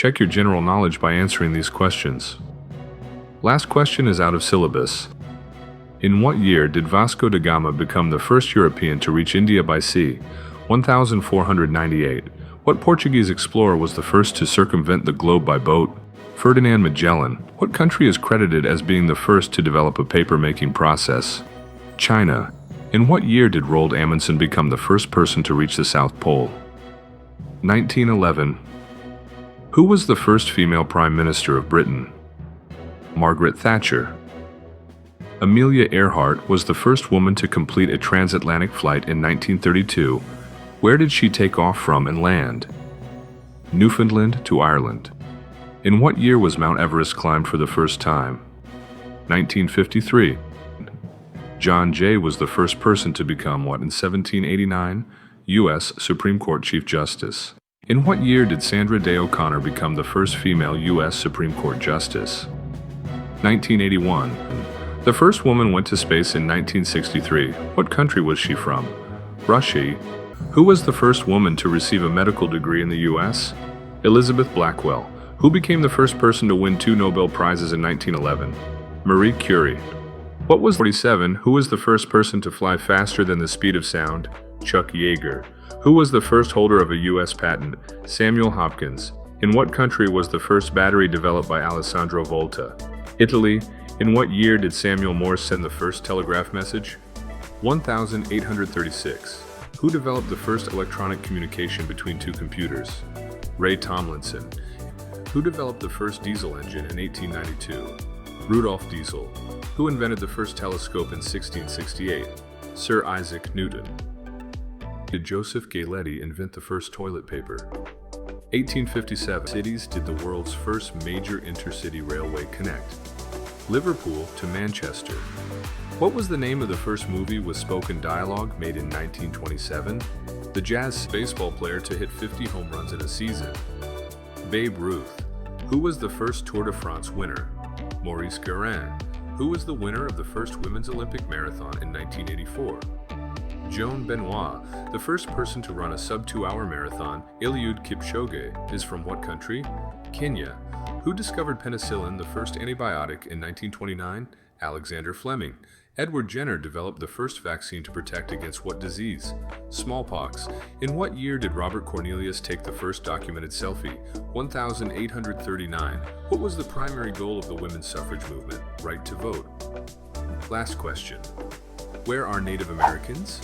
Check your general knowledge by answering these questions. Last question is out of syllabus. In what year did Vasco da Gama become the first European to reach India by sea? 1498. What Portuguese explorer was the first to circumvent the globe by boat? Ferdinand Magellan. What country is credited as being the first to develop a paper-making process? China. In what year did Roald Amundsen become the first person to reach the South Pole? 1911. Who was the first female Prime Minister of Britain? Margaret Thatcher. Amelia Earhart was the first woman to complete a transatlantic flight in 1932. Where did she take off from and land? Newfoundland to Ireland. In what year was Mount Everest climbed for the first time? 1953. John Jay was the first person to become what in 1789? U.S. Supreme Court Chief Justice. In what year did Sandra Day O'Connor become the first female U.S. Supreme Court Justice? 1981. The first woman went to space in 1963. What country was she from? Russia. Who was the first woman to receive a medical degree in the U.S.? Elizabeth Blackwell. Who became the first person to win 2 Nobel Prizes in 1911? Marie Curie. What was 47? Who was the first person to fly faster than the speed of sound? Chuck Yeager. Who was the first holder of a U.S. patent? Samuel Hopkins. In what country was the first battery developed by Alessandro Volta? Italy. In what year did Samuel Morse send the first telegraph message? 1836. Who developed the first electronic communication between 2 computers? Ray Tomlinson. Who developed the first diesel engine in 1892? Rudolf Diesel. Who invented the first telescope in 1668? Sir Isaac Newton. Did Joseph Galetti invent the first toilet paper? 1857. Cities did the world's first major intercity railway connect? Liverpool to Manchester. What was the name of the first movie with spoken dialogue made in 1927? The Jazz baseball player to hit 50 home runs in a season? Babe Ruth. Who was the first Tour de France winner? Maurice Guerin. Who was the winner of the first Women's Olympic Marathon in 1984? Joan Benoit. The first person to run a sub-2-hour marathon, Eliud Kipchoge, is from what country? Kenya. Who discovered penicillin, the first antibiotic, in 1929? Alexander Fleming. Edward Jenner developed the first vaccine to protect against what disease? Smallpox. In what year did Robert Cornelius take the first documented selfie? 1839. What was the primary goal of the women's suffrage movement? Right to vote. Last question. Where are Native Americans?